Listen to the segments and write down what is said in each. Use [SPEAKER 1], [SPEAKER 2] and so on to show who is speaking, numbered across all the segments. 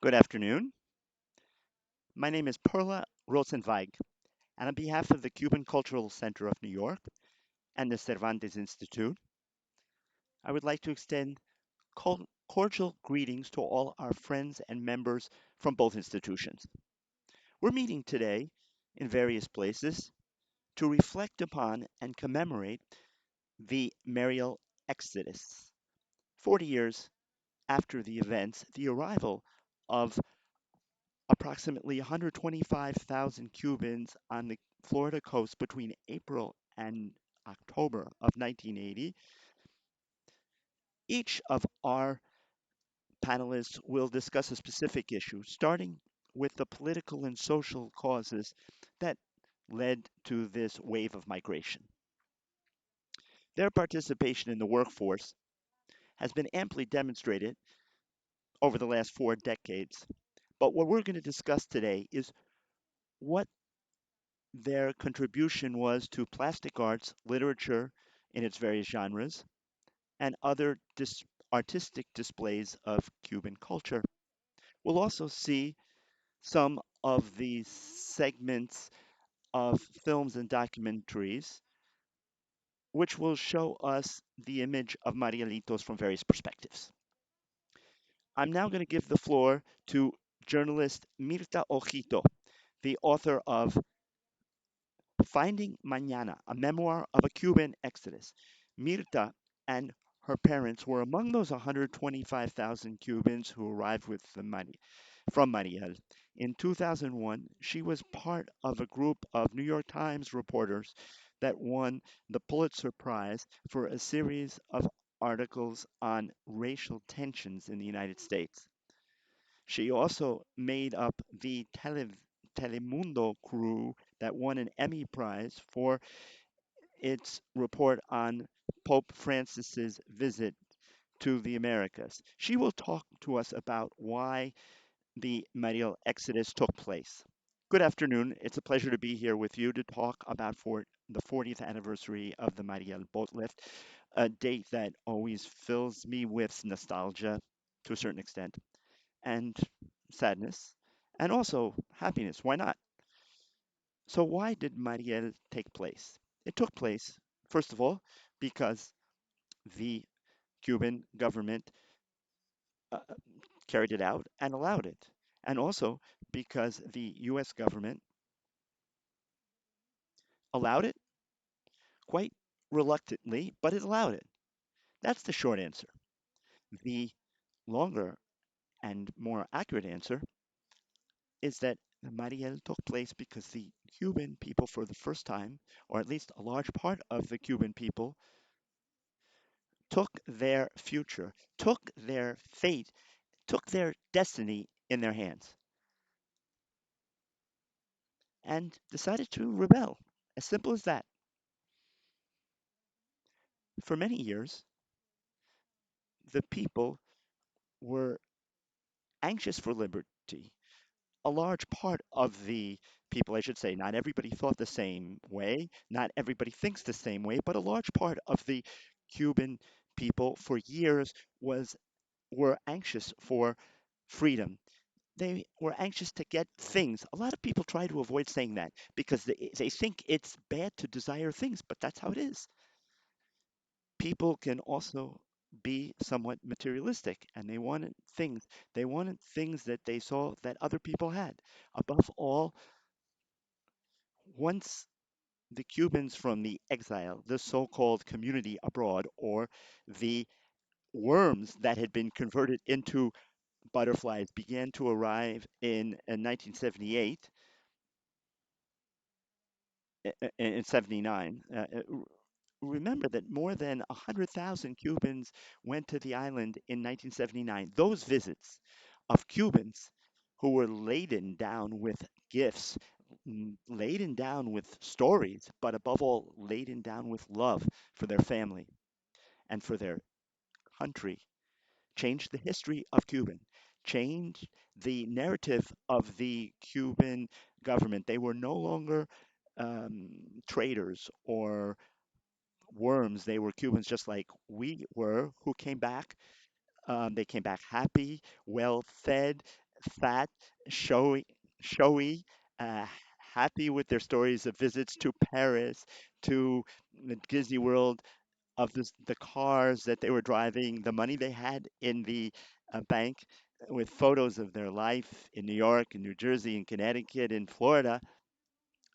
[SPEAKER 1] Good afternoon. My name is Perla Rozencvaig, and on behalf of the Cuban Cultural Center of New York and the Cervantes Institute, I would like to extend cordial greetings to all our friends and members from both institutions. We're meeting today in various places to reflect upon and commemorate the Mariel Exodus, 40 years after the events, the arrival of approximately 125,000 Cubans on the Florida coast between April and October of 1980. Each of our panelists will discuss a specific issue, starting with the political and social causes that led to this wave of migration. Their participation in the workforce has been amply demonstrated over the last 4 decades. But what we're going to discuss today is what their contribution was to plastic arts, literature in its various genres, and other artistic displays of Cuban culture. We'll also see some of the segments of films and documentaries, which will show us the image of Marielitos from various perspectives. I'm now going to give the floor to journalist Mirta Ojito, the author of Finding Mañana, a memoir of a Cuban exodus. Mirta and her parents were among those 125,000 Cubans who arrived from Mariel. In 2001, she was part of a group of New York Times reporters that won the Pulitzer Prize for a series of articles on racial tensions in the United States. She also made up the Telemundo crew that won an Emmy Prize for its report on Pope Francis's visit to the Americas. She will talk to us about why the Mariel Exodus took place. Good afternoon. It's a pleasure to be here with you to talk about for the 40th anniversary of the Mariel boat lift, a date that always fills me with nostalgia to a certain extent and sadness and also happiness. Why not? So, why did Mariel take place? It took place, first of all, because the Cuban government uh, carried it out and allowed it, and also because the US government allowed it quite reluctantly, but it allowed it. That's the short answer. The longer and more accurate answer is that Mariel took place because the Cuban people, for the first time, or at least a large part of the Cuban people, took their future, took their fate, took their destiny in their hands, and decided to rebel. As simple as that. For many years, the people were anxious for liberty. A large part of the people, I should say, not everybody thought the same way, not everybody thinks the same way, but a large part of the Cuban people for years was were anxious for freedom. They were anxious to get things. A lot of people try to avoid saying that because they think it's bad to desire things, but that's how it is. People can also be somewhat materialistic and they wanted things. They wanted things that they saw that other people had. Above all, once the Cubans from the exile, the so called community abroad, or the worms that had been converted into butterflies began to arrive in 1978, in 79. Remember that more than 100,000 Cubans went to the island in 1979. Those visits of Cubans who were laden down with gifts, laden down with stories, but above all, laden down with love for their family and for their country, changed the history of Cuban, changed the narrative of the Cuban government. They were no longer traitors or worms. They were Cubans just like we were, who came back. They came back happy, well fed. fat, showy, showy, uh, happy with their stories of visits to Paris, to the Disney World, of the cars that they were driving, the money they had in the bank, with photos of their life in New York, in New Jersey, in Connecticut, in Florida.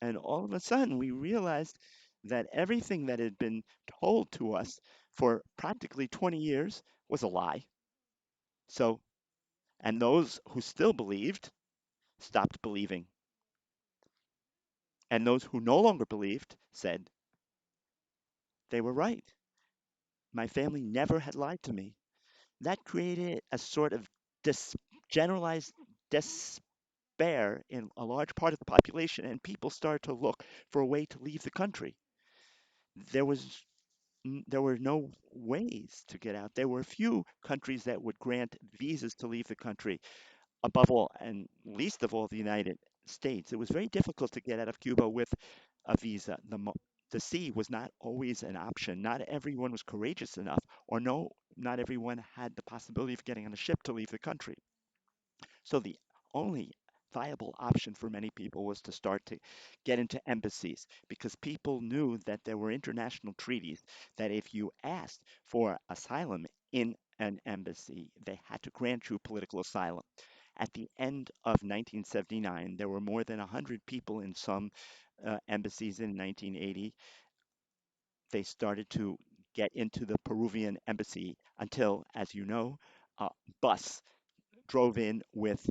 [SPEAKER 1] And all of a sudden, we realized that everything that had been told to us for practically 20 years was a lie. So, and those who still believed stopped believing. And those who no longer believed said they were right. My family never had lied to me. That created a sort of dis- generalized despair in a large part of the population, and people started to look for a way to leave the country. There was there were no ways to get out. There were a few countries that would grant visas to leave the country, above all and least of all the United States. It was very difficult to get out of Cuba with a visa. The sea was not always an option. Not everyone was courageous enough, or no, not everyone had the possibility of getting on a ship to leave the country. So the only viable option for many people was to start to get into embassies, because people knew that there were international treaties that if you asked for asylum in an embassy, they had to grant you political asylum. At the end of 1979, there were more than 100 people in some embassies. In 1980, they started to get into the Peruvian embassy until, as you know, a bus drove in with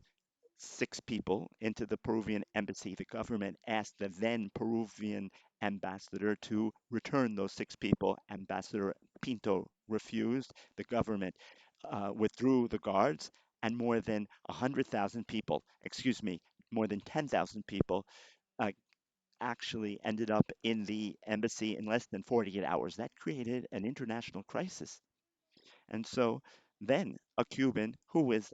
[SPEAKER 1] 6 people into the Peruvian embassy. The government asked the then Peruvian ambassador to return those 6 people. Ambassador Pinto refused. The government withdrew the guards, and more than 100,000 people, excuse me, more than 10,000 people uh, actually ended up in the embassy in less than 48 hours. That created an international crisis. And so then a Cuban who was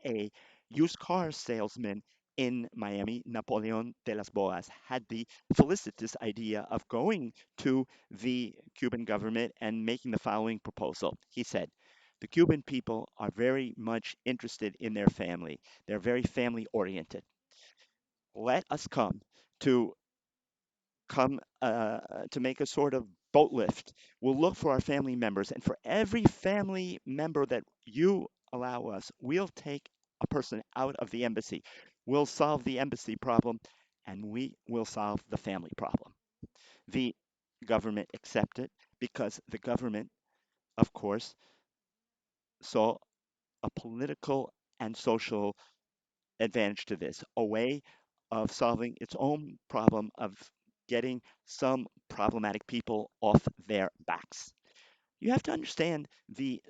[SPEAKER 1] a used car salesman in Miami, Napoleon de las Boas, had the felicitous idea of going to the Cuban government and making the following proposal. He said, the Cuban people are very much interested in their family. They're very family oriented. Let us to come to make a sort of boat lift. We'll look for our family members, and for every family member that you allow us, we'll take a person out of the embassy. We'll solve the embassy problem, and we will solve the family problem. The government accepted, because the government, of course, saw a political and social advantage to this, a way of solving its own problem of getting some problematic people off their backs. You have to understand the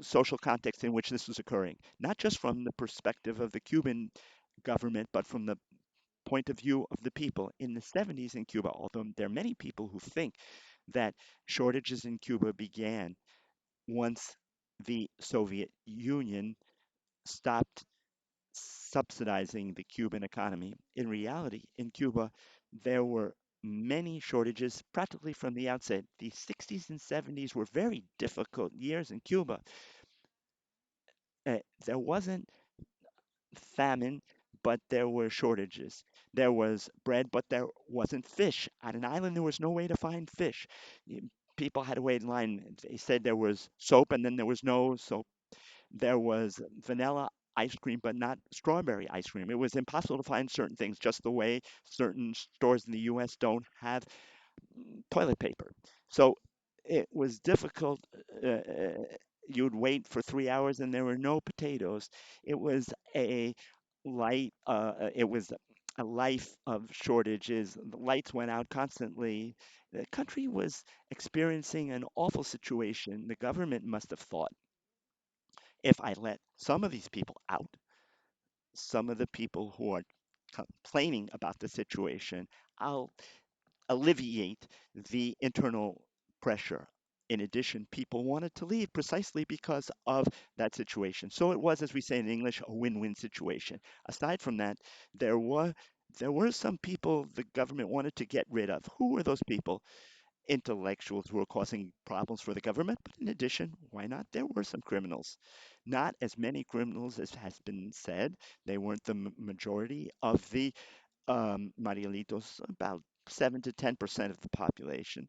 [SPEAKER 1] social context in which this was occurring, not just from the perspective of the Cuban government, but from the point of view of the people. In the 70s in Cuba, although there are many people who think that shortages in Cuba began once the Soviet Union stopped subsidizing the Cuban economy. In reality, in Cuba, there were many shortages practically from the outset. The 60s and 70s were very difficult years in Cuba. There wasn't famine, but there were shortages. There was bread, but there wasn't fish. On an island, there was no way to find fish. People had to wait in line. They said there was soap, and then there was no soap. There was vanilla ice cream, but not strawberry ice cream. It was impossible to find certain things, just the way certain stores in the US don't have toilet paper. So it was difficult. You'd wait for 3 hours and there were no potatoes. It was it was a life of shortages. The lights went out constantly. The country was experiencing an awful situation. The government must have thought, if I let some of these people out, some of the people who are complaining about the situation, I'll alleviate the internal pressure. In addition, people wanted to leave precisely because of that situation. So it was, as we say in English, a win-win situation. Aside from that, there were there were some people the government wanted to get rid of. Who were those people? intellectuals who were causing problems for the government, but in addition, why not? There were some criminals. Not as many criminals as has been said. They weren't the majority of the Marielitos, about 7 to 10% of the population.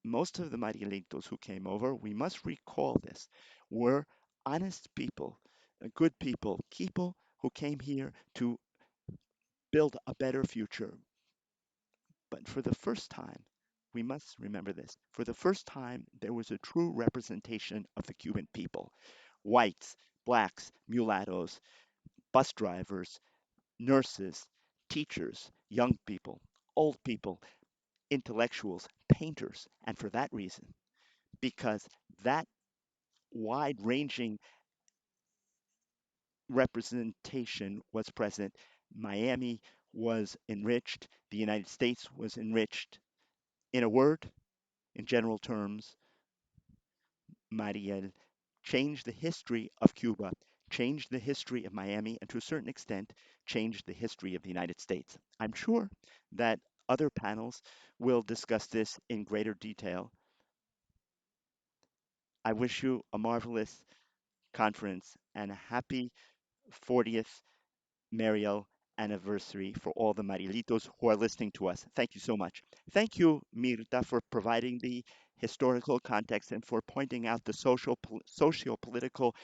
[SPEAKER 1] Most of the Marielitos who came over, we must recall this, were honest people, good people who came here to build a better future. But for the first time, we must remember this. For the first time, there was a true representation of the Cuban people: whites, blacks, mulattoes, bus drivers, nurses, teachers, young people, old people, intellectuals, painters. And for that reason, because that wide ranging representation was present, Miami was enriched, the United States was enriched. In a word, in general terms, Mariel changed the history of Cuba, changed the history of Miami, and to a certain extent, changed the history of the United States. I'm sure that other panels will discuss this in greater detail. I wish you a marvelous conference and a happy 40th Mariel anniversary for all the Marielitos who are listening to us. Thank you so much. Thank you, Mirta, for providing the historical context and for pointing out the socio-political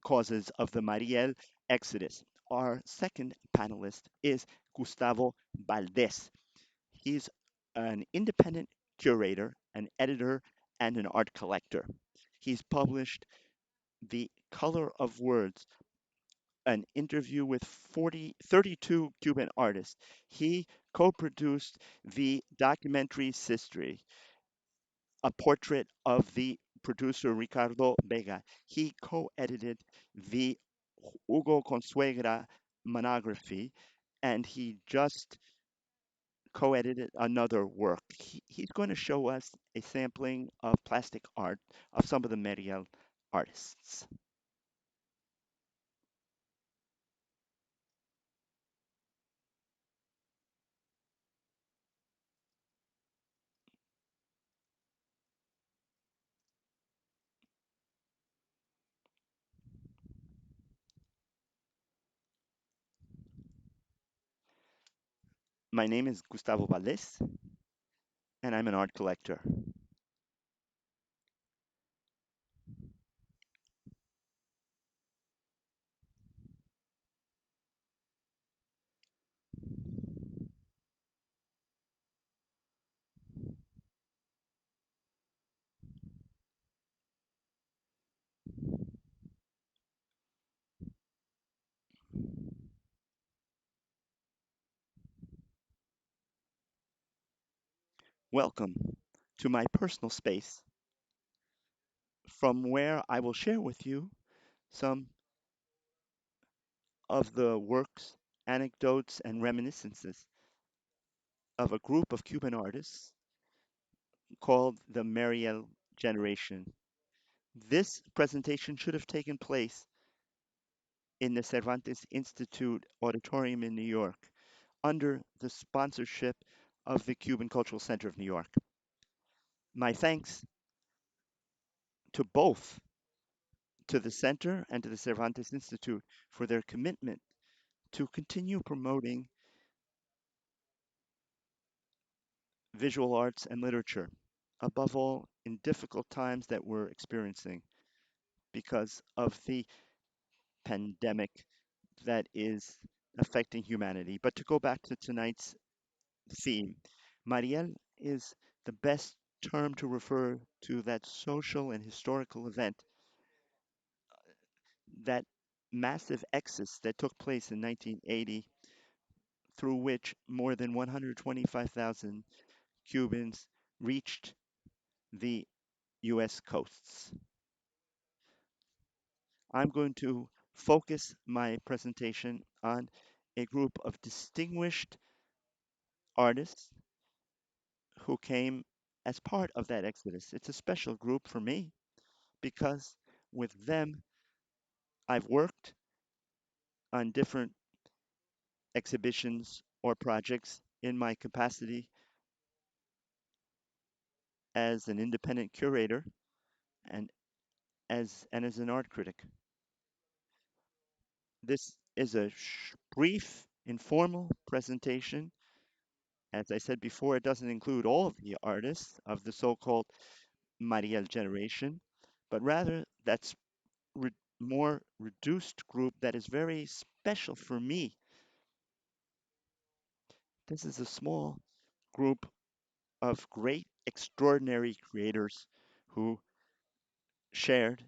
[SPEAKER 1] causes of the Mariel exodus. Our second panelist is Gustavo Valdés. He's an independent curator, an editor, and an art collector. He's published The Color of Words, an interview with 32 Cuban artists. He co produced the documentary Sistry, a portrait of the producer Ricardo Vega. He co edited the Hugo Consuegra monography, and he just co edited another work. He's going to show us a sampling of plastic art of some of the Mariel artists. My name is Gustavo Valdés, and I'm an art collector. Welcome to my personal space, from where I will share with you some of the works, anecdotes, and reminiscences of a group of Cuban artists called the Mariel Generation. This presentation should have taken place in the Cervantes Institute Auditorium in New York under the sponsorship of the Cuban Cultural Center of New York. My thanks to both, to the center and to the Cervantes Institute, for their commitment to continue promoting visual arts and literature, above all in difficult times that we're experiencing because of the pandemic that is affecting humanity. But to go back to tonight's theme, Mariel is the best term to refer to that social and historical event, that massive exodus that took place in 1980, through which more than 125,000 Cubans reached the U.S. coasts. I'm going to focus my presentation on a group of distinguished artists who came as part of that exodus. It's a special group for me because with them I've worked on different exhibitions or projects in my capacity as an independent curator and as an art critic. This is a brief, informal presentation. As I said before, it doesn't include all of the artists of the so-called Mariel generation, but rather that's more reduced group that is very special for me. This is a small group of great, extraordinary creators who shared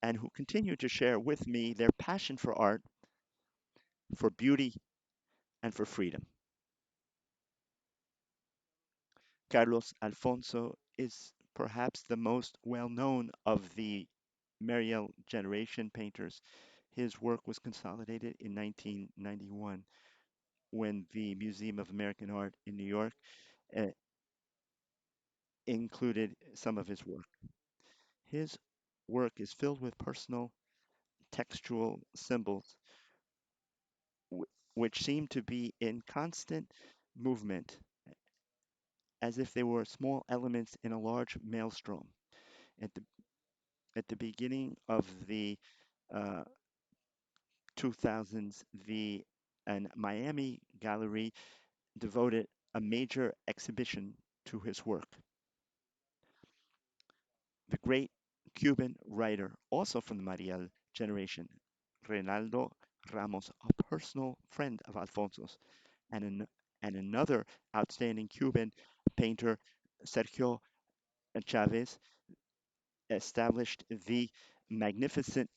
[SPEAKER 1] and who continue to share with me their passion for art, for beauty, and for freedom. Carlos Alfonso is perhaps the most well known of the Mariel generation painters. His work was consolidated in 1991 when the Museum of American Art in New York uh, included some of his work. His work is filled with personal textual symbols which seem to be in constant movement, as if they were small elements in a large maelstrom. At the at the beginning of the uh, 2000s, the an Miami gallery devoted a major exhibition to his work. The great Cuban writer, also from the Mariel generation, Reinaldo Ramos, a personal friend of Alfonso's, and, and another outstanding Cuban painter, Sergio Chavez, established the magnificent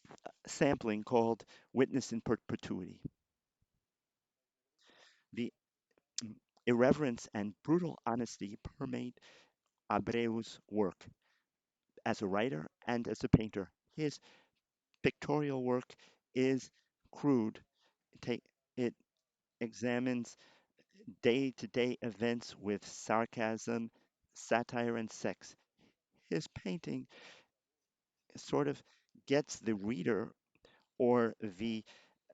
[SPEAKER 1] sampling called Witness in Perpetuity. The irreverence and brutal honesty permeate Abreu's work as a writer and as a painter. His pictorial work is crude. It examines day to day events with sarcasm, satire, and sex. His painting sort of gets the reader or the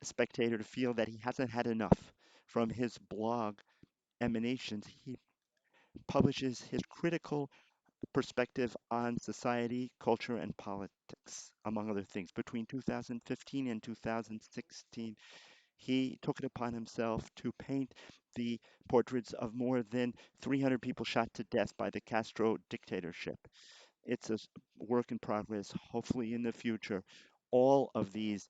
[SPEAKER 1] spectator to feel that he hasn't had enough. From his blog Emanations, he publishes his critical perspective on society, culture, and politics, among other things. Between 2015 and 2016, he took it upon himself to paint the portraits of more than 300 people shot to death by the Castro dictatorship. It's a work in progress, hopefully in the future. All of these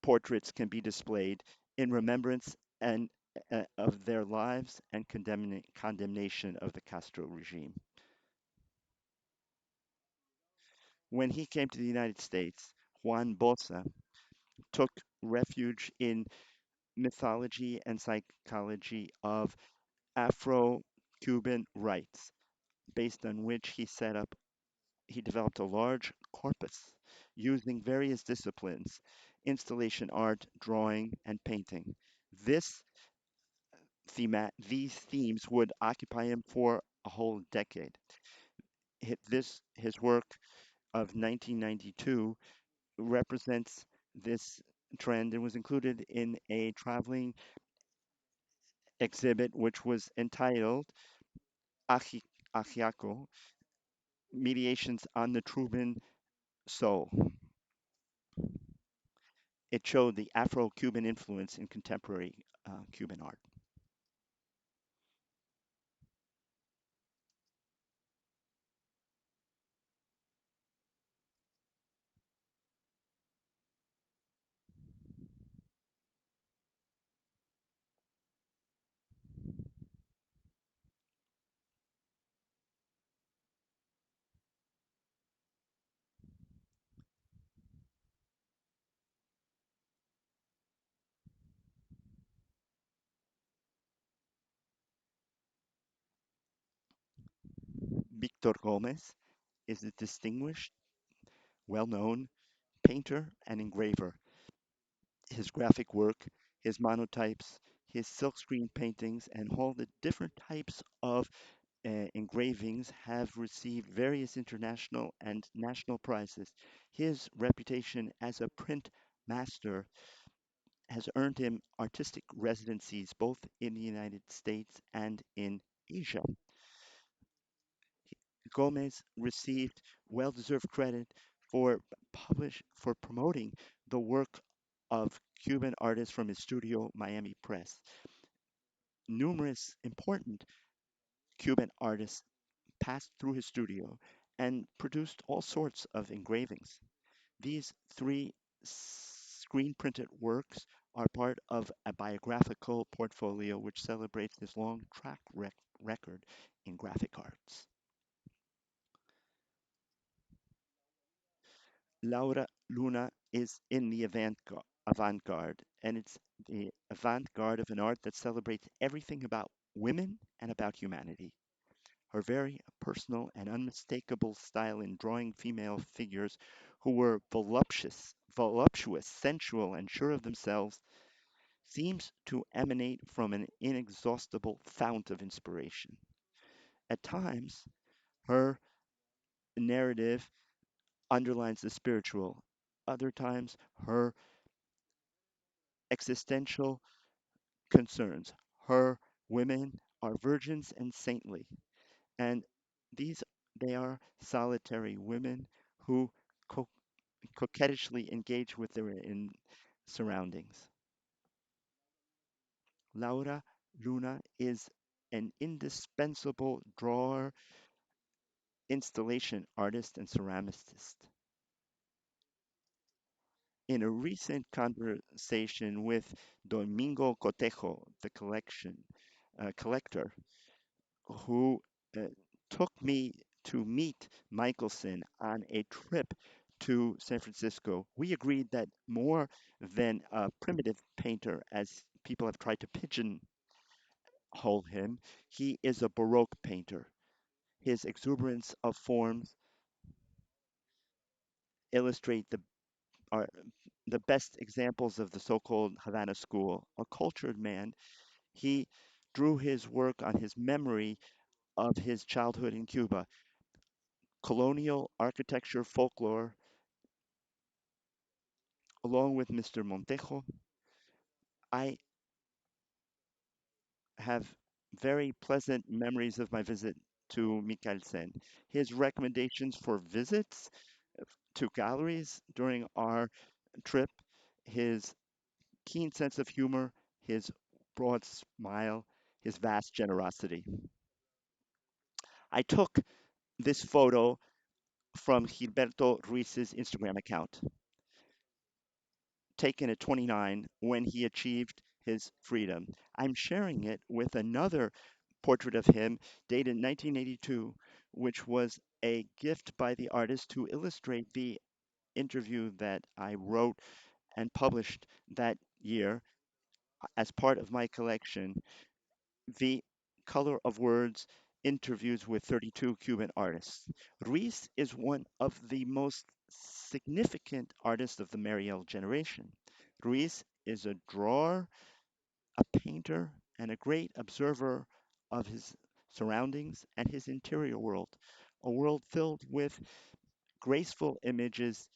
[SPEAKER 1] portraits can be displayed in remembrance and of their lives and condemnation of the Castro regime. When he came to the United States, Juan Bosa took refuge in mythology and psychology of Afro Cuban rights, based on which he developed a large corpus using various disciplines installation art, drawing, and painting. This these themes would occupy him for a whole decade. His work of 1992 represents this trend and was included in a traveling exhibit which was entitled Aji- Ajiaco, Mediations on the Truman Soul. It showed the Afro-Cuban influence in contemporary Cuban art. Victor Gomez is a distinguished, well-known painter and engraver. His graphic work, his monotypes, his silkscreen paintings, and all the different types of engravings have received various international and national prizes. His reputation as a print master has earned him artistic residencies both in the United States and in Asia. Gomez received well-deserved credit for promoting the work of Cuban artists from his studio, Miami Press. Numerous important Cuban artists passed through his studio and produced all sorts of engravings. These three screen printed works are part of a biographical portfolio which celebrates his long record in graphic arts. Laura Luna is in the avant garde, and it's the avant garde of an art that celebrates everything about women and about humanity. Her very personal and unmistakable style in drawing female figures who were voluptuous, sensual, and sure of themselves seems to emanate from an inexhaustible fount of inspiration. At times, her narrative underlines the spiritual. Other times, her existential concerns. Her women are virgins and saintly, and these they are solitary women who co- coquettishly engage with their surroundings. Laura Luna is an indispensable drawer, installation artist, and ceramicist. In a recent conversation with Domingo Cotejo, the collector, who uh, took me to meet Michelson on a trip to San Francisco, we agreed that more than a primitive painter, as people have tried to pigeonhole him, he is a Baroque painter. His exuberance of forms illustrate are the best examples of the so-called Havana School. A cultured man, he drew his work on his memory of his childhood in Cuba. Colonial architecture, folklore, along with Mr. Montejo, I have very pleasant memories of my visit to Michelsen. His recommendations for visits to galleries during our trip, his keen sense of humor, his broad smile, his vast generosity. I took this photo from Gilberto Ruiz's Instagram account, taken at 29 when he achieved his freedom. I'm sharing it with another portrait of him dated 1982, which was a gift by the artist to illustrate the interview that I wrote and published that year as part of my collection, The Color of Words Interviews with 32 Cuban Artists. Ruiz is one of the most significant artists of the Mariel generation. Ruiz is a drawer, a painter, and a great observer of his surroundings and his interior world, a world filled with graceful images.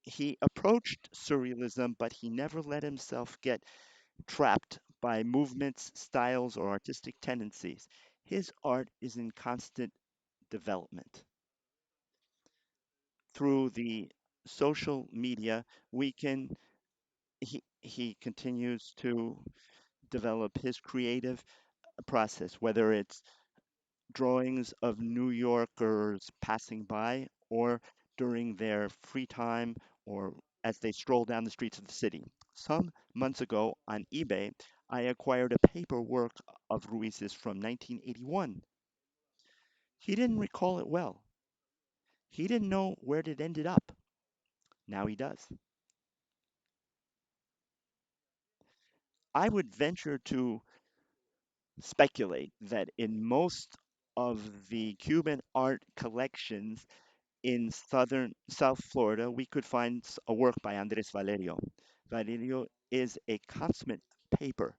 [SPEAKER 1] He approached surrealism, but he never let himself get trapped by movements, styles, or artistic tendencies. His art is in constant development. Through the social media, we can he continues to develop his creative process, whether it's drawings of New Yorkers passing by or during their free time or as they stroll down the streets of the city. Some months ago on eBay, I acquired a paperwork of Ruiz's from 1981. He didn't recall it well. He didn't know where it ended up. Now he does. I would venture to speculate that in most of the Cuban art collections in South Florida, we could find a work by Andres Valerio. Valerio is a consummate paper,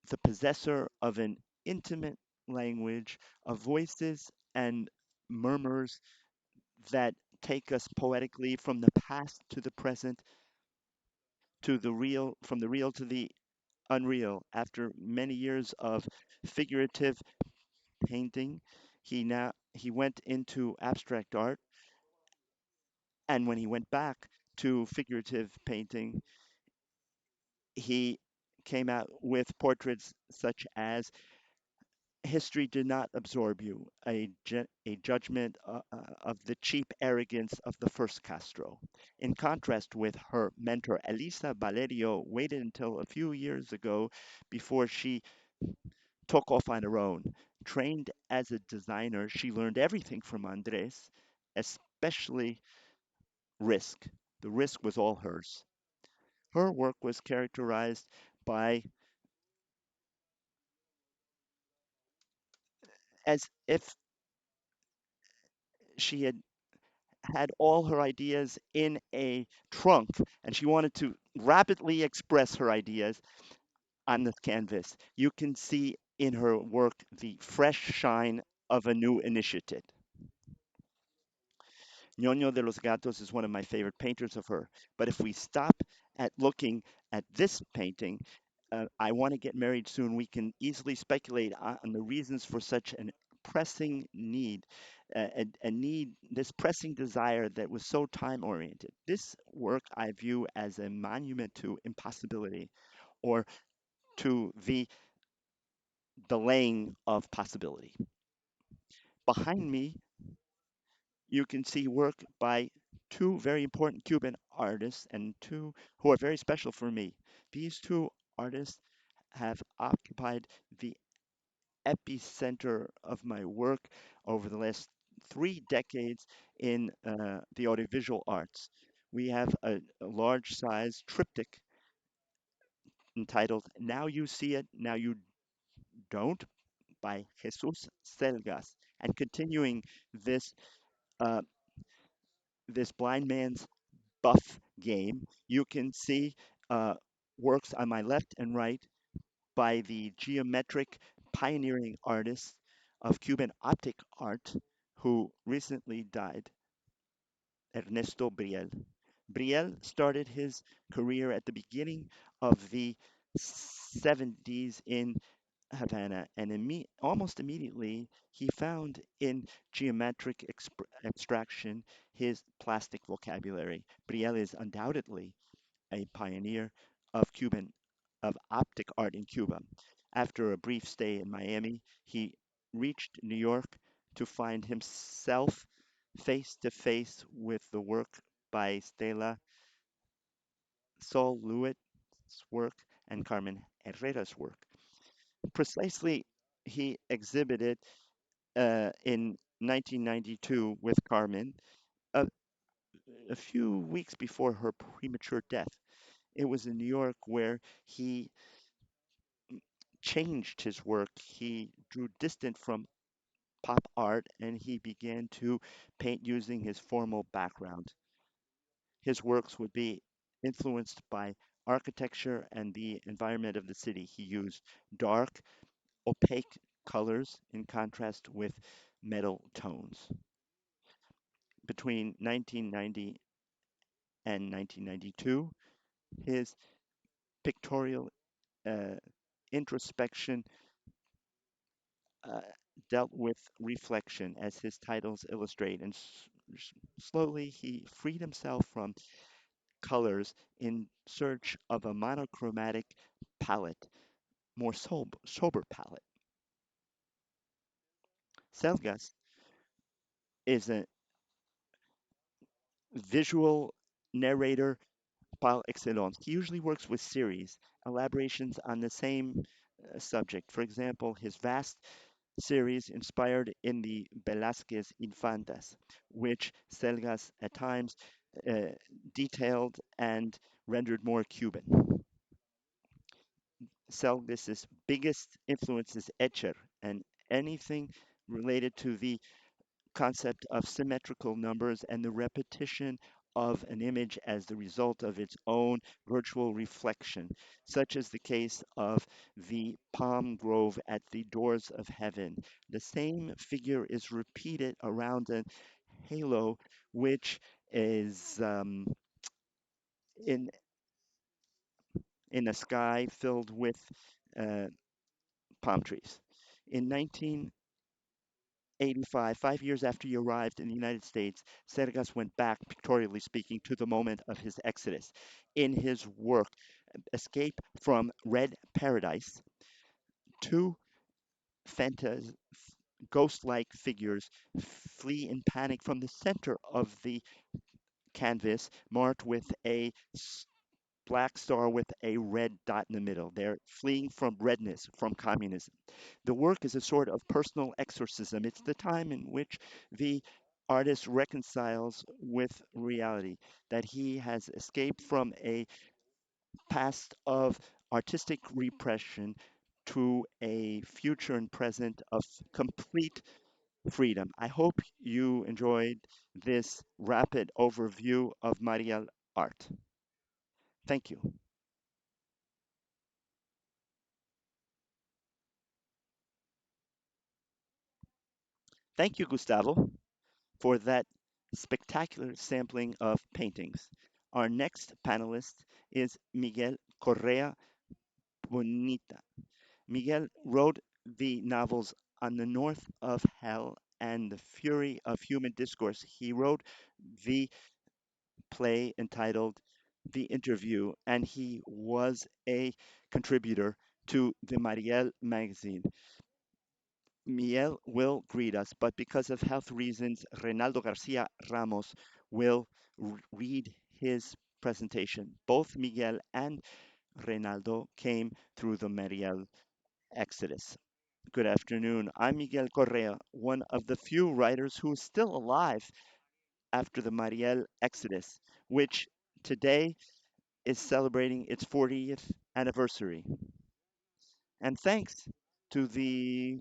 [SPEAKER 1] the possessor of an intimate language of voices and murmurs that take us poetically from the past to the present, to the real, from the real to the unreal. After many years of figurative painting, he went into abstract art, and when he went back to figurative painting, he came out with portraits such as "History did not absorb you," a judgment of the cheap arrogance of the first Castro. In contrast with her mentor, Elisa Valerio waited until a few years ago before she took off on her own. Trained as a designer, she learned everything from Andres, especially risk. The risk was all hers. Her work was characterized by as if she had all her ideas in a trunk and she wanted to rapidly express her ideas on the canvas. You can see in her work the fresh shine of a new initiative. Ñoño de los Gatos is one of my favorite painters of her. But if we stop at looking at this painting, I Want to Get Married Soon, we can easily speculate on the reasons for such an pressing need, a need, this pressing desire that was so time oriented. This work I view as a monument to impossibility or to the delaying of possibility. Behind me, you can see work by two very important Cuban artists and two who are very special for me. These two artists have occupied the epicenter of my work over the last 3 decades in the audiovisual arts. We have a large size triptych entitled Now You See It, Now You Don't by Jesus Selgas. And continuing this, uh, this blind man's buff game, you can see uh, works on my left and right by the geometric pioneering artists of Cuban optic art who recently died, Ernesto Briel. Briel started his career at the beginning of the 70s in Havana, and almost immediately he found in geometric abstraction his plastic vocabulary. Briel is undoubtedly a pioneer of Cuban of optic art in Cuba. After a brief stay in Miami, he reached New York to find himself face to face with the work by Stella Sol Lewitt's work and Carmen Herrera's work. Precisely, he exhibited in 1992 with Carmen a, a few weeks before her premature death. It was in New York where he changed his work. He drew distant from pop art and he began to paint using his formal background. His works would be influenced by architecture and the environment of the city. He used dark, opaque colors in contrast with metal tones. Between 1990 and 1992, his pictorial uh, introspection uh, dealt with reflection, as his titles illustrate, and slowly he freed himself from colors in search of a monochromatic palette, more sober palette. Selgas is a visual narrator par excellence. He usually works with series, elaborations on the same subject. For example, his vast series inspired in the Velázquez Infantas, which Selgas at times uh, detailed and rendered more Cuban. Selgas's biggest influence is Etcher and anything related to the concept of symmetrical numbers and the repetition of an image as the result of its own virtual reflection, such as the case of the palm grove at the doors of heaven. The same figure is repeated around a halo, which is in in a sky filled with uh, palm trees. In 1985, 5 years after he arrived in the United States, Sergas went back, pictorially speaking, to the moment of his exodus. In his work, Escape from Red Paradise, two phantas- ghost-like figures flee in panic from the center of the canvas, marked with a black star with a red dot in the middle. They're fleeing from redness, from communism. The work is a sort of personal exorcism. It's the time in which the artist reconciles with reality, that he has escaped from a past of artistic repression to a future and present of complete freedom. I hope you enjoyed this rapid overview of Mariel art. Thank you. Thank you, Gustavo, for that spectacular sampling of paintings. Our next panelist is Miguel Correa Bonita. Miguel wrote the novels On the North of Hell and The Fury of Human Discourse. He wrote the play entitled The Interview, and he was a contributor to the Mariel magazine. Miel will greet us, but because of health reasons, Reynaldo Garcia Ramos will read his presentation. Both Miguel and Reynaldo came through the Mariel Exodus. Good afternoon. I'm Miguel Correa, one of the few writers who is still alive after the Mariel Exodus, which today is celebrating its 40th anniversary. And thanks to the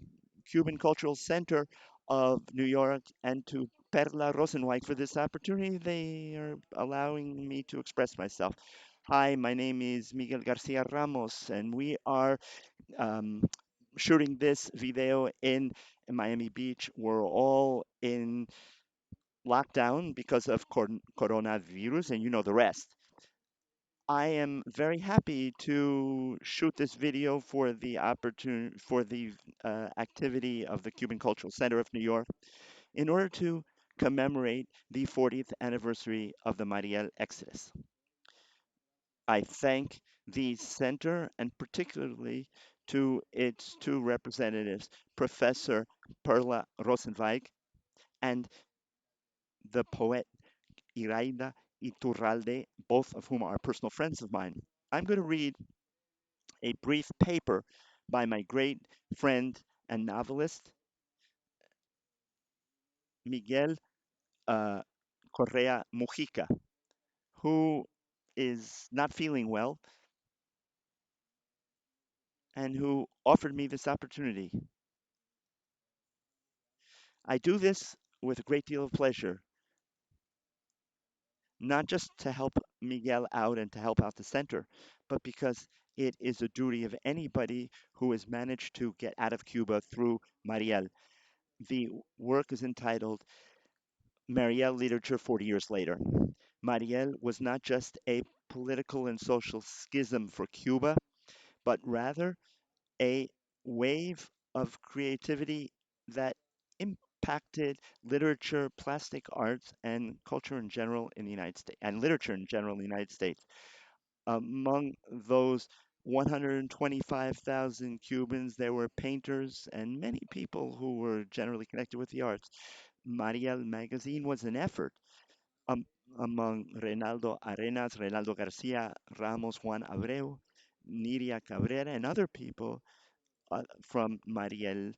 [SPEAKER 1] Cuban Cultural Center of New York and to Perla Rozencvaig for this opportunity. They are allowing me to express myself. Hi, my name is Miguel Garcia Ramos, and we are um, shooting this video in Miami Beach. We're all in lockdown because of coronavirus, and you know the rest. I am very happy to shoot this video for the activity of the Cuban Cultural Center of New York in order to commemorate the 40th anniversary of the Mariel Exodus. I thank the center and particularly to its two representatives, Professor Perla Rozencvaig and the poet Iraida Iturralde, both of whom are personal friends of mine. I'm going to read a brief paper by my great friend and novelist, Miguel uh, Correa Mujica, who is not feeling well and who offered me this opportunity. I do this with a great deal of pleasure, not just to help Miguel out and to help out the center, but because it is a duty of anybody who has managed to get out of Cuba through Mariel. The work is entitled Mariel Literature 40 Years Later. Mariel was not just a political and social schism for Cuba, but rather a wave of creativity that impacted literature, plastic arts, and culture in general in the United States, and literature in general in the United States. Among those 125,000 Cubans, there were painters and many people who were generally connected with the arts. Mariel magazine was an effort um, among Reynaldo Arenas, Reynaldo Garcia, Ramos, Juan Abreu, Niria Cabrera, and other people from Mariel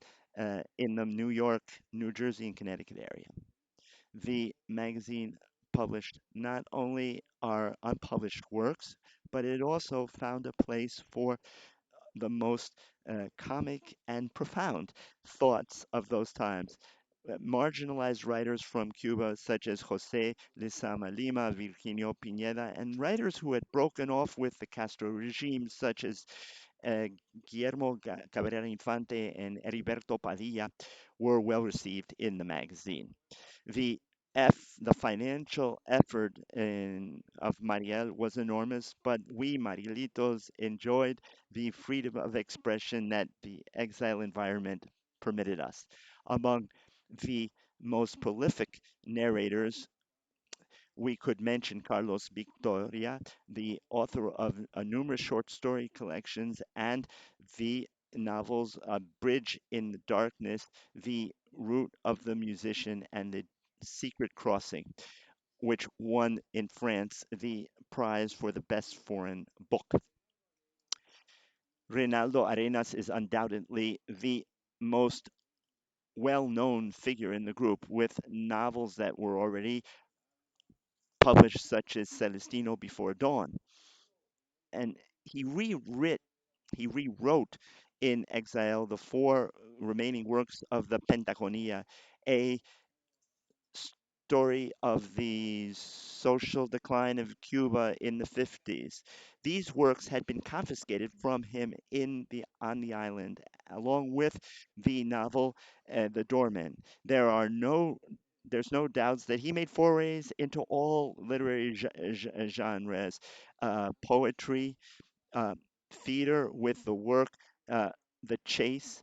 [SPEAKER 1] in the New York, New Jersey, and Connecticut area. The magazine published not only our unpublished works, but it also found a place for the most comic and profound thoughts of those times. Marginalized writers from Cuba, such as Jose Lezama Lima, Virginio Pineda, and writers who had broken off with the Castro regime, such as uh, Guillermo Cabrera Infante and Heriberto Padilla, were well received in the magazine. The the financial effort of Mariel was enormous, but we Marielitos enjoyed the freedom of expression that the exile environment permitted us. Among the most prolific narrators, we could mention Carlos Victoria, the author of numerous short story collections and the novels Bridge in the Darkness, The Route of the Musician, and The Secret Crossing, which won in France the prize for the best foreign book. Reinaldo Arenas is undoubtedly the most well known figure in the group, with novels that were already published, such as Celestino Before Dawn. And he rewrit, he rewrote in exile the four remaining works of the Pentagonia, a story of the social decline of Cuba in the 50s. These works had been confiscated from him on the island, along with the novel The Doorman. There's no doubts that he made forays into all literary genres, poetry, uh, theater with the work uh, The Chase,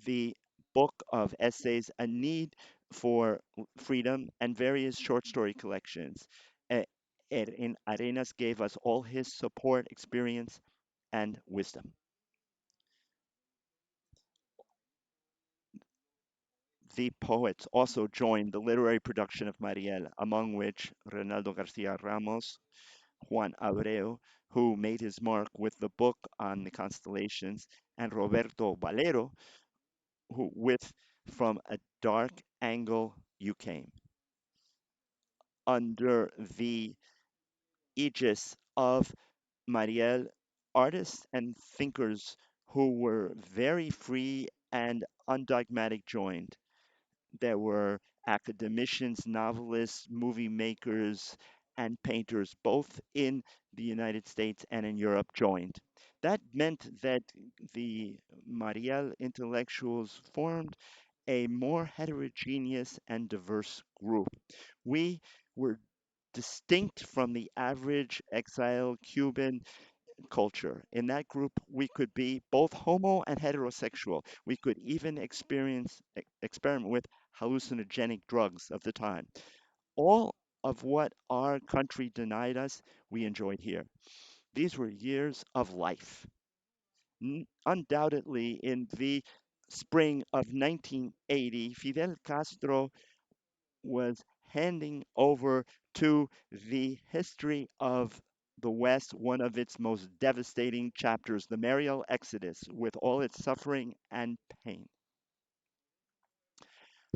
[SPEAKER 1] the book of essays, A Need for Freedom, and various short story collections. Uh, in Arenas gave us all his support, experience, and wisdom. The poets also joined the literary production of Mariel, among which Reinaldo Garcia Ramos, Juan Abreu, who made his mark with the book on the constellations, and Roberto Valero, who with From a Dark Angle You Came. Under the aegis of Mariel, artists and thinkers who were very free and undogmatic joined. There were academicians, novelists, movie makers, and painters, both in the United States and in Europe, joined. That meant that the Mariel intellectuals formed a more heterogeneous and diverse group. We were distinct from the average exile Cuban culture. In that group, we could be both homo and heterosexual. We could even experiment with hallucinogenic drugs of the time. All of what our country denied us, we enjoyed here. These were years of life. Undoubtedly, in the spring of 1980, Fidel Castro was handing over to the history of the West one of its most devastating chapters, the Mariel Exodus, with all its suffering and pain.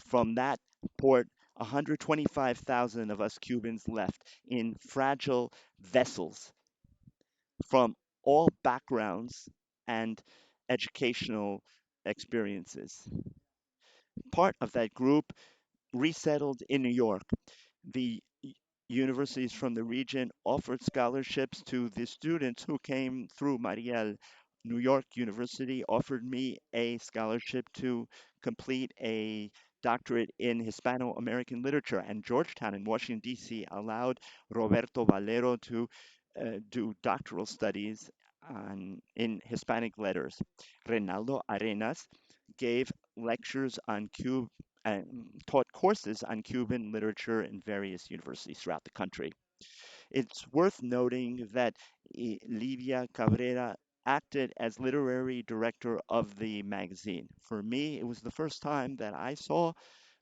[SPEAKER 1] From that port, 125,000 of us Cubans left in fragile vessels from all backgrounds and educational experiences. Part of that group resettled in New York. The universities from the region offered scholarships to the students who came through Mariel. New York University offered me a scholarship to complete a doctorate in Hispano American literature, and Georgetown in Washington, D.C. allowed Roberto Valero to do doctoral studies in Hispanic letters. Reinaldo Arenas gave lectures on Cuba and taught courses on Cuban literature in various universities throughout the country. It's worth noting that Livia Cabrera acted as literary director of the magazine. For me, it was the first time that I saw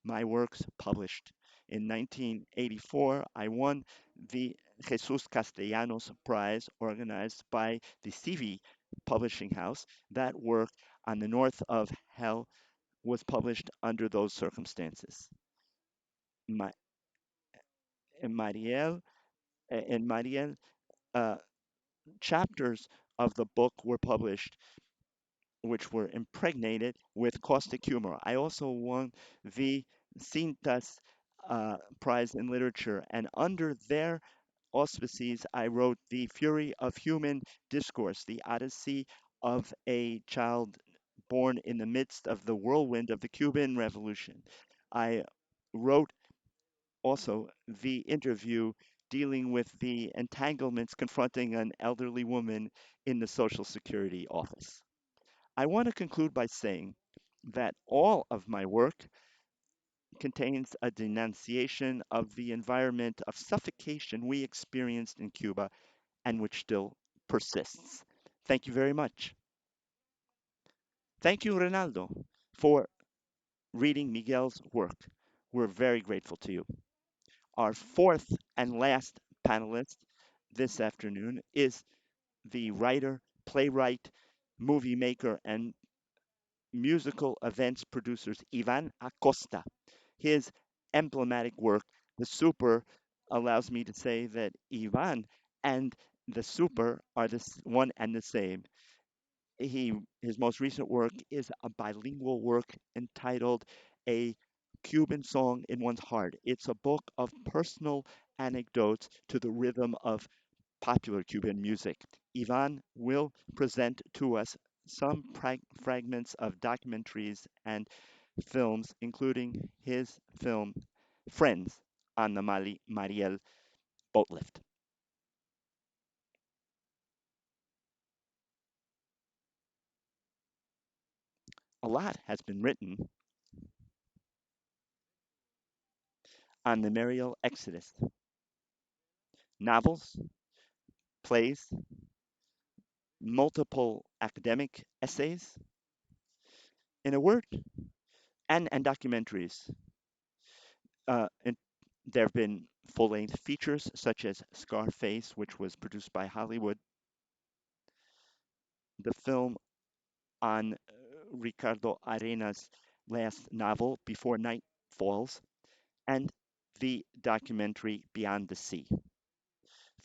[SPEAKER 1] my works published. In 1984, I won the Jesus Castellanos Prize organized by the CV Publishing House. That work on the North of Hell was published under those circumstances. Ma- and Mariel and Mariel uh, chapters of the book were published, which were impregnated with caustic humor. I also won the Cintas Prize in Literature, and under their auspices, I wrote The Fury of Human Discourse, the Odyssey of a child born in the midst of the whirlwind of the Cuban Revolution. I wrote Also, the interview dealing with the entanglements confronting an elderly woman in the Social Security office. I want to conclude by saying that all of my work contains a denunciation of the environment of suffocation we experienced in Cuba and which still persists. Thank you very much. Thank you, Ronaldo, for reading Miguel's work. We're very grateful to you. Our fourth and last panelist this afternoon is the writer, playwright, movie maker, and musical events producers Iván Acosta. His emblematic work, The Super, allows me to say that Ivan and the Super are one and the same. His most recent work is a bilingual work entitled A Cuban Song in One's Heart. It's a book of personal anecdotes to the rhythm of popular Cuban music. Ivan will present to us some fragments of documentaries and films, including his film Friends on the Mariel boat lift. A lot has been written on the Mariel Exodus novels, plays, multiple academic essays, in a word, and documentaries. And there have been full length features such as Scarface, which was produced by Hollywood, the film on Ricardo Arenas' last novel, Before Night Falls, and the documentary Beyond the Sea.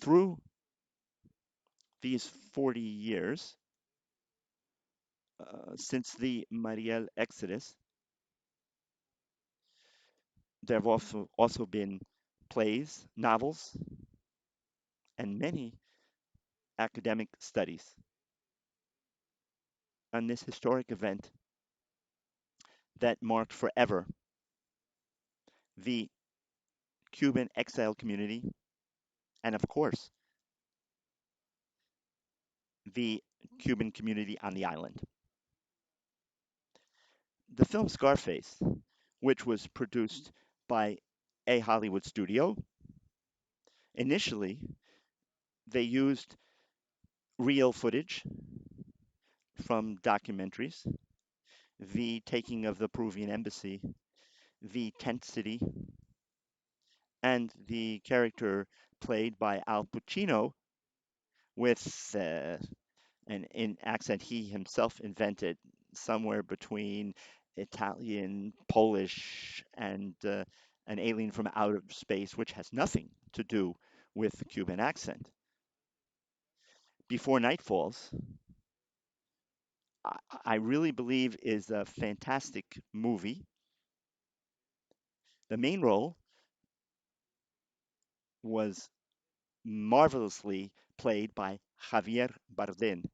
[SPEAKER 1] Through these 40 years, since the Mariel Exodus, there have also been plays, novels, and many academic studies on this historic event that marked forever the Cuban exile community and, of course, the Cuban community on the island. The film Scarface, which was produced by a Hollywood studio, initially they used real footage from documentaries, the taking of the Peruvian embassy, the tent city, and the character played by Al Pacino with an accent he himself invented, somewhere between Italian, Polish, and an alien from outer space, which has nothing to do with the Cuban accent. Before Night Falls, I really believe is a fantastic movie. The main role was marvelously played by Javier Bardem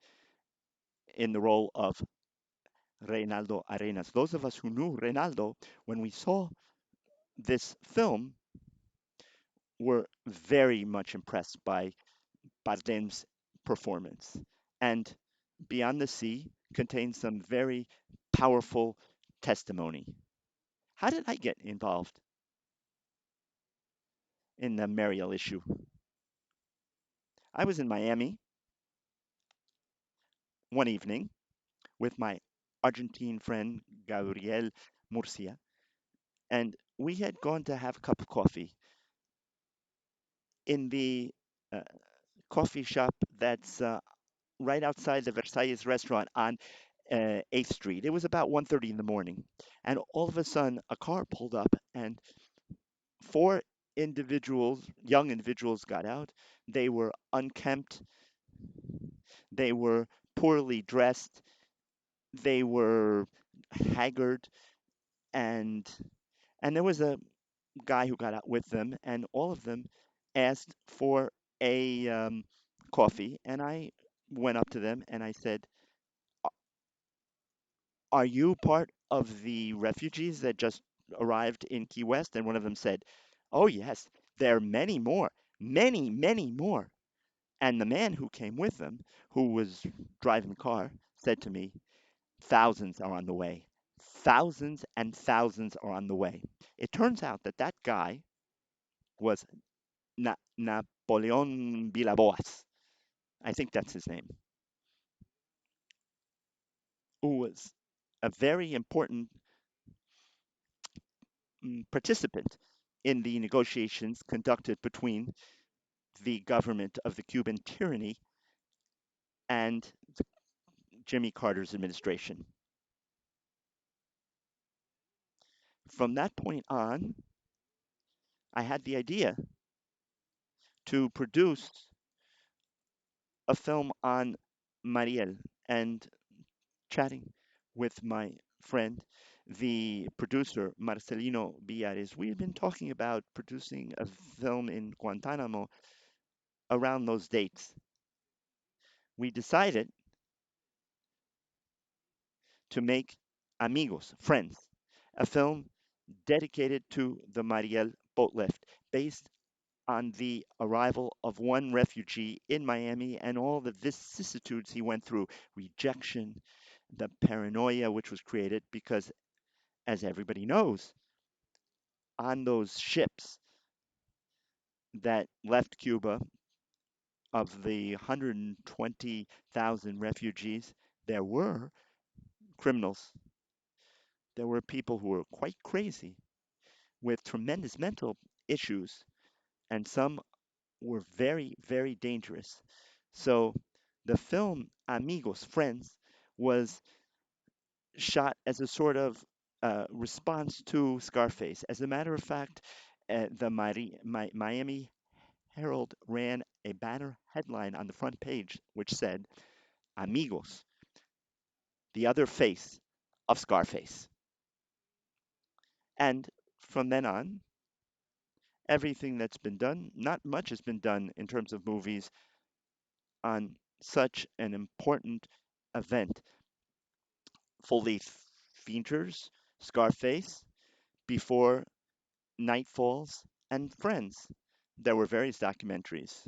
[SPEAKER 1] in the role of Reynaldo Arenas. Those of us who knew Reynaldo, when we saw this film, were very much impressed by Bardem's performance. And Beyond the Sea contains some very powerful testimony. How did I get involved in the Mariel issue? I was in Miami one evening with my Argentine friend Gabriel Murcia, and we had gone to have a cup of coffee in the uh, coffee shop that's right outside the Versailles restaurant on 8th Street. It was about 1:30 in the morning, and all of a sudden a car pulled up, and four individuals, young individuals, got out. They were unkempt, they were poorly dressed, they were haggard, and there was a guy who got out with them, and all of them asked for a coffee, and I went up to them and I said, "Are you part of the refugees that just arrived in Key West?" And one of them said, Oh, yes, there are many more, many, many more. And the man who came with them, who was driving the car, said to me, thousands are on the way. Thousands and thousands are on the way. It turns out that that guy was Napoleon Villaboas. I think that's his name, who was a very important participant in the negotiations conducted between the government of the Cuban tyranny and Jimmy Carter's administration. From that point on, I had the idea to produce a film on Mariel, and chatting with my friend, the producer Marcelino Villares, we had been talking about producing a film in Guantanamo around those dates. We decided to make Amigos, Friends, a film dedicated to the Mariel boat lift, based on the arrival of one refugee in Miami and all the vicissitudes he went through, rejection, the paranoia which was created because, as everybody knows, on those ships that left Cuba, of the 120,000 refugees, there were criminals. There were people who were quite crazy with tremendous mental issues, and some were very, very dangerous. So the film Amigos, Friends, was shot as a sort of response to Scarface. As a matter of fact, the Miami Herald ran a banner headline on the front page which said, Amigos, the other face of Scarface. And from then on, everything that's been done, not much has been done in terms of movies on such an important event. Fully features Scarface, Before Night Falls, and Friends. There were various documentaries.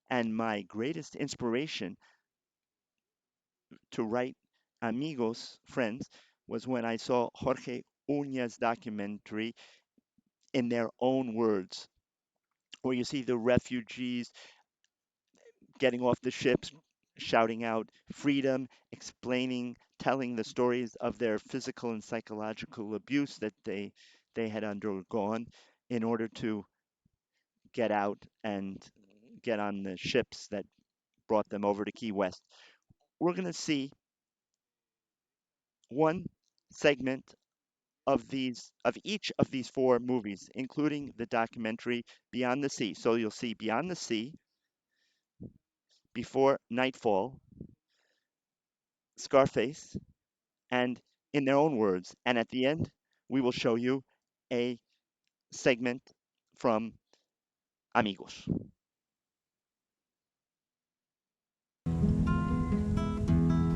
[SPEAKER 1] And my greatest inspiration to write Amigos, Friends, was when I saw Jorge Uña's documentary In Their Own Words, where you see the refugees getting off the ships, shouting out freedom, explaining, telling the stories of their physical and psychological abuse that they had undergone in order to get out and get on the ships that brought them over to Key West. We're going to see one segment of each of these four movies, including the documentary Beyond the Sea. So you'll see Beyond the Sea, Before Nightfall, Scarface, and In Their Own Words. And at the end, we will show you a segment from Amigos.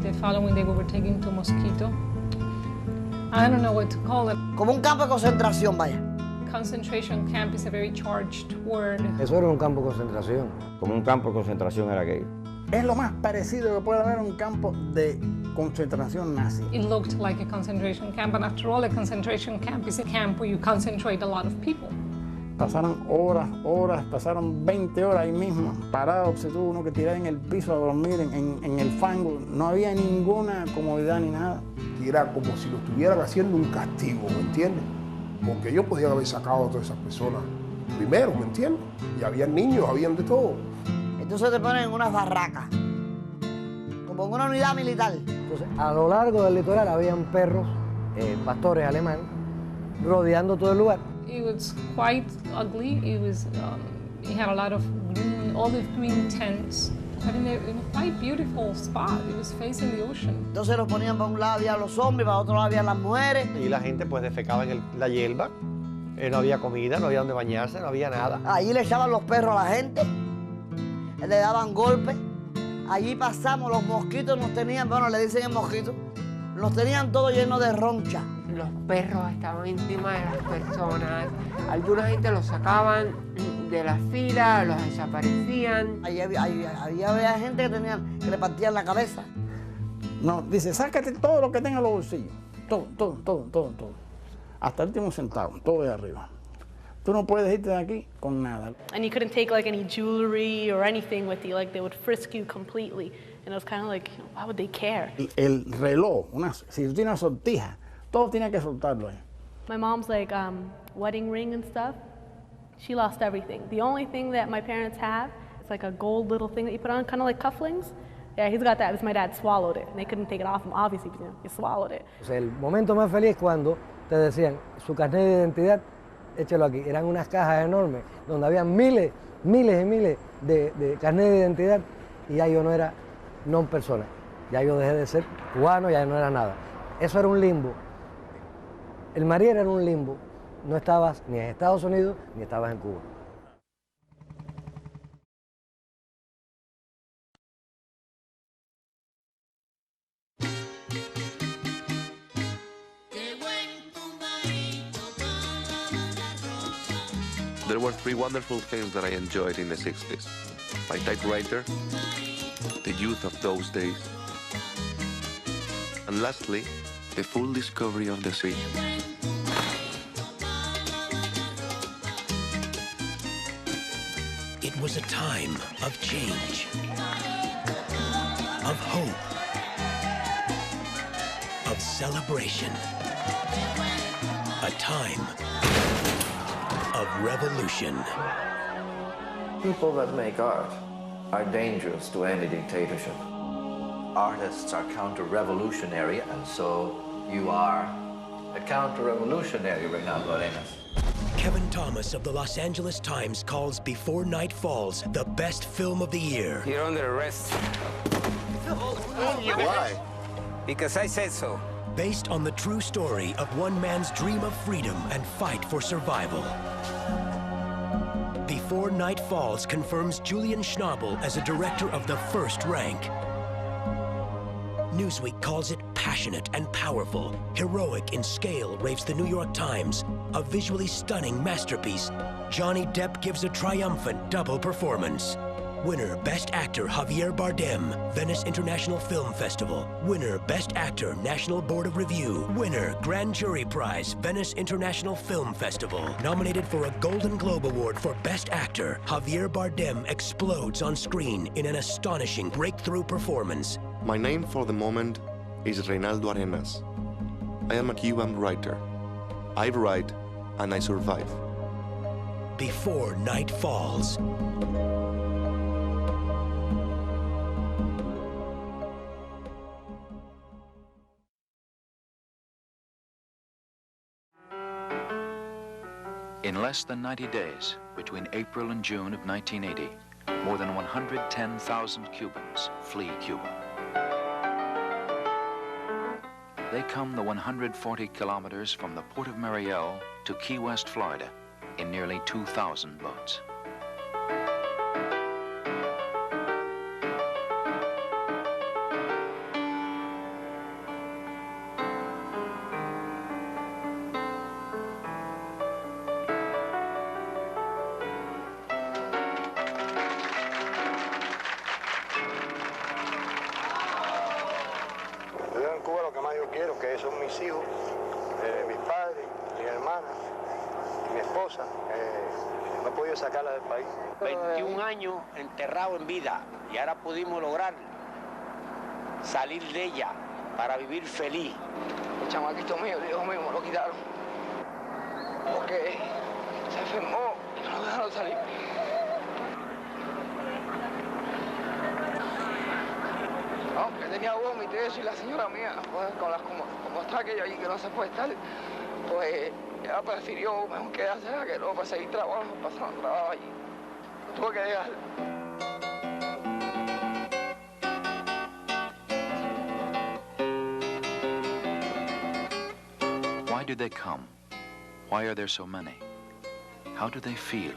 [SPEAKER 2] The following day we were taken to Mosquito. I don't know what to call it.
[SPEAKER 3] Como un campo de concentración, vaya.
[SPEAKER 2] Concentration camp is a very charged word.
[SPEAKER 4] Eso era un campo de concentración.
[SPEAKER 5] Como un campo de concentración era aquello.
[SPEAKER 6] Es lo más parecido que puede haber un campo de concentración nazi.
[SPEAKER 2] It looked like a concentration camp, and after all, a concentration camp is a camp where you concentrate a lot of people.
[SPEAKER 6] Pasaron horas, pasaron 20 horas ahí mismo, parados, se tuvo uno que tirar en el piso a dormir, en el fango. No había ninguna comodidad ni nada.
[SPEAKER 7] Y era como si lo estuvieran haciendo un castigo, ¿me entiendes? Porque ellos podían haber sacado a todas esas personas primero, ¿me entiendes? Y habían niños, habían de todo.
[SPEAKER 3] Entonces te ponen en unas barracas, como en una unidad militar.
[SPEAKER 4] Entonces, a lo largo del litoral habían perros, pastores alemanes, rodeando todo el lugar.
[SPEAKER 2] It was quite ugly. It had a lot of green, olive green tents, but in a quite beautiful spot. It was facing the ocean.
[SPEAKER 3] Entonces los ponían para un lado había los hombres, para otro lado había las mujeres.
[SPEAKER 8] Y la gente pues defecaba en la hierba, no había comida, no había donde bañarse, no había nada.
[SPEAKER 3] Allí le echaban los perros a la gente, le daban golpes. Allí pasamos, los mosquitos nos tenían, bueno, le dicen el mosquito, los tenían todos llenos de roncha.
[SPEAKER 9] los perros estaban encima de las personas, alguna gente los sacaban de la fila, los desaparecían.
[SPEAKER 3] Había gente que le partían la cabeza.
[SPEAKER 6] No, dice, sácate todo lo que tenga en los bolsillos. Todo. Hasta el último centavo, todo de arriba. Tú no puedes irte de aquí con nada.
[SPEAKER 10] And you couldn't take like any jewelry or anything with you, like they would frisk you completely. And it was kind of like, why would they care?
[SPEAKER 6] El reloj, si tú tienes una sortija, todo tiene que soltarlo ahí.
[SPEAKER 10] My mom's like wedding ring and stuff, she lost everything. The only thing that my parents have is like a gold little thing that you put on, kind of like cufflinks. Yeah, he's got that because my dad swallowed it, and they couldn't take it off him, obviously, because he swallowed it.
[SPEAKER 4] O sea, el momento más feliz es cuando te decían, su carnet de identidad, échalo aquí. Eran unas cajas enormes, donde había miles y miles de carnet de identidad, y ya yo no era non persona. Ya yo dejé de ser cubano, ya no era nada. Eso era un limbo. El Mariel era un limbo. No estabas ni en Estados Unidos, ni estabas en Cuba.
[SPEAKER 11] There were three wonderful things that I enjoyed in the 60s. My typewriter, the youth of those days, and lastly, the full discovery of the sea.
[SPEAKER 12] It was a time of change, of hope, of celebration, a time of revolution.
[SPEAKER 13] People that make art are dangerous to any dictatorship. Artists are counter-revolutionary, and so you are a counter-revolutionary, Renown.
[SPEAKER 12] Kevin Thomas of the Los Angeles Times calls Before Night Falls the best film of the year.
[SPEAKER 14] You're under arrest.
[SPEAKER 12] Why?
[SPEAKER 14] Because I said so.
[SPEAKER 12] Based on the true story of one man's dream of freedom and fight for survival. Before Night Falls confirms Julian Schnabel as a director of the first rank. Newsweek calls it passionate and powerful, heroic in scale, raves the New York Times. A visually stunning masterpiece. Johnny Depp gives a triumphant double performance. Winner, Best Actor, Javier Bardem, Venice International Film Festival. Winner, Best Actor, National Board of Review. Winner, Grand Jury Prize, Venice International Film Festival. Nominated for a Golden Globe Award for Best Actor, Javier Bardem explodes on screen in an astonishing breakthrough performance.
[SPEAKER 11] My name for the moment is Reinaldo Arenas. I am a Cuban writer. I write and I survive.
[SPEAKER 12] Before Night Falls.
[SPEAKER 15] In less than 90 days, between April and June of 1980, more than 110,000 Cubans flee Cuba. They come the 140 kilometers from the port of Mariel to Key West, Florida, in nearly 2,000 boats.
[SPEAKER 16] Sacarla del país. 21 años enterrado en vida y ahora pudimos lograr salir de ella para vivir feliz.
[SPEAKER 9] El chamaquito mío, el hijo mío, me lo quitaron porque se enfermó y no lo dejaron salir. Aunque tenía vómito y eso, y la señora mía, pues, como está aquello allí que no se puede estar, pues ella prefirió mejor quedarse que no para seguir trabajando, pasando trabajo allí. Lo tuve que dejar.
[SPEAKER 15] Why do they come? Why are there so many? How do they feel?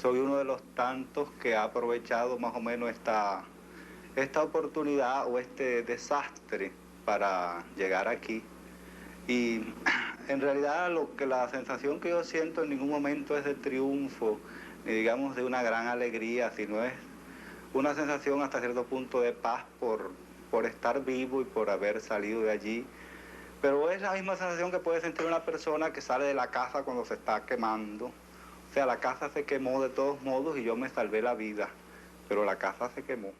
[SPEAKER 17] Soy uno de los tantos que ha aprovechado más o menos esta oportunidad o este desastre para llegar aquí. Y en realidad la sensación que yo siento en ningún momento es de triunfo, ni digamos de una gran alegría, sino es una sensación hasta cierto punto de paz por estar vivo y por haber salido de allí. Pero es la misma sensación que puede sentir una persona que sale de la casa cuando se está quemando. O sea, la casa se quemó de todos modos y yo me salvé la vida, pero la casa se quemó.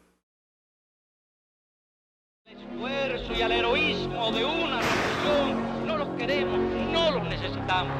[SPEAKER 18] El esfuerzo y al heroísmo de una revolución no los queremos, no los necesitamos.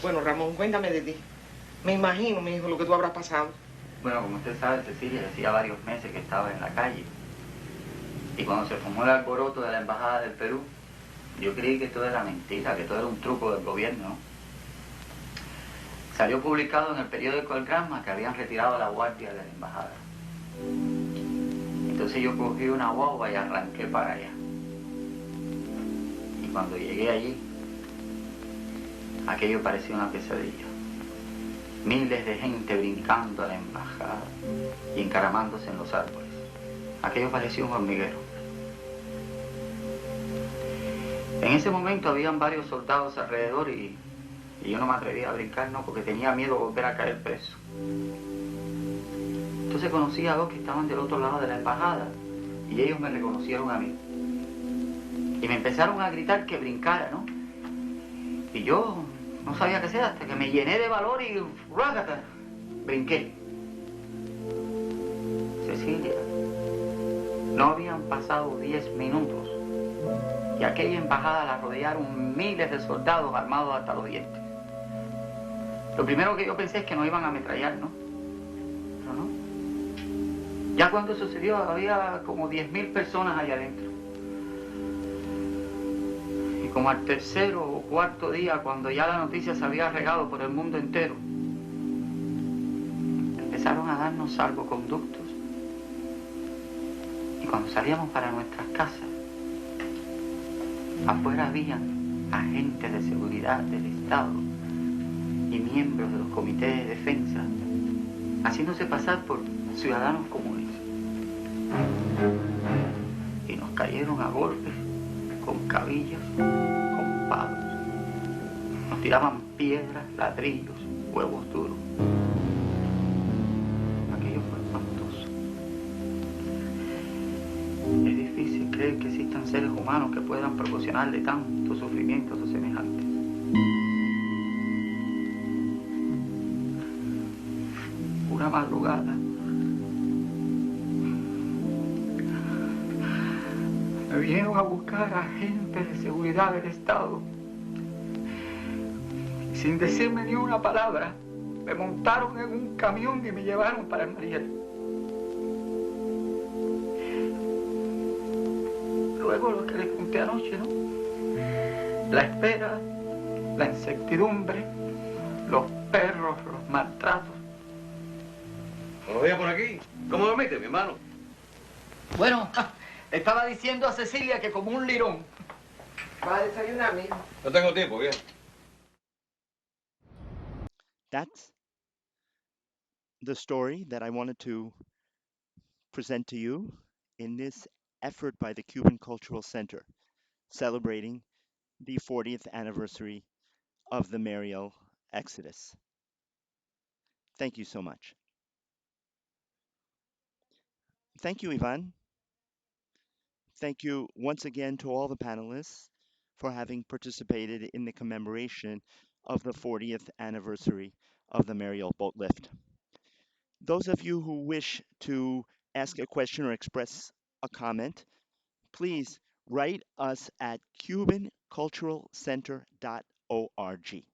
[SPEAKER 19] Bueno, Ramón, cuéntame de ti. Me imagino, mi hijo, lo que tú habrás pasado.
[SPEAKER 20] Bueno, como usted sabe, Cecilia, hacía varios meses que estaba en la calle. Y cuando se formó el alboroto de la Embajada del Perú, Yo creí que todo era mentira, que todo era un truco del gobierno, ¿no? Salió publicado en el periódico El Granma que habían retirado a la guardia de la embajada. Entonces yo cogí una guagua y arranqué para allá. Y cuando llegué allí, aquello parecía una pesadilla. Miles de gente brincando a la embajada y encaramándose en los árboles. Aquello parecía un hormiguero. En ese momento habían varios soldados alrededor y yo no me atrevía a brincar, no, porque tenía miedo de volver a caer preso. Entonces conocí a dos que estaban del otro lado de la embajada y ellos me reconocieron a mí. Y me empezaron a gritar que brincara, ¿no? Y yo no sabía qué hacer hasta que me llené de valor y ¡rágata! Brinqué. Cecilia, no habían pasado 10 minutos y aquella embajada la rodearon miles de soldados armados hasta los dientes. Lo primero que yo pensé es que nos iban a ametrallar, ¿no? Pero no. Ya cuando sucedió había como 10.000 personas allá adentro. Y como al tercero o cuarto día, cuando ya la noticia se había regado por el mundo entero, empezaron a darnos salvoconductos. Y cuando salíamos para nuestras casas, afuera habían agentes de seguridad del Estado y miembros de los comités de defensa, haciéndose pasar por ciudadanos comunes. Y nos cayeron a golpes, con cabillas, con palos. Nos tiraban piedras, ladrillos, huevos duros. Aquello fue espantoso. Es difícil creer que existan seres humanos que puedan proporcionarle tanto sufrimiento a sus semejantes. Una madrugada me vinieron a buscar agentes de seguridad del Estado y sin decirme ni una palabra me montaron en un camión y me llevaron para el Mariel. Luego lo que les conté anoche, ¿no? La espera, la incertidumbre, los perros, los maltratos.
[SPEAKER 21] Buenos días por aquí. ¿Cómo dormiste, mi hermano?
[SPEAKER 14] Bueno, estaba diciendo a Cecilia que como un lirón.
[SPEAKER 19] ¿Va a desayunar, mijo?
[SPEAKER 21] No tengo tiempo, bien.
[SPEAKER 1] That's the story that I wanted to present to you in this effort by the Cuban Cultural Center, celebrating the 40th anniversary of the Mariel Exodus. Thank you so much. Thank you, Ivan. Thank you once again to all the panelists for having participated in the commemoration of the 40th anniversary of the Mariel boat lift. Those of you who wish to ask a question or express a comment, please write us at cubanculturalcenter.org.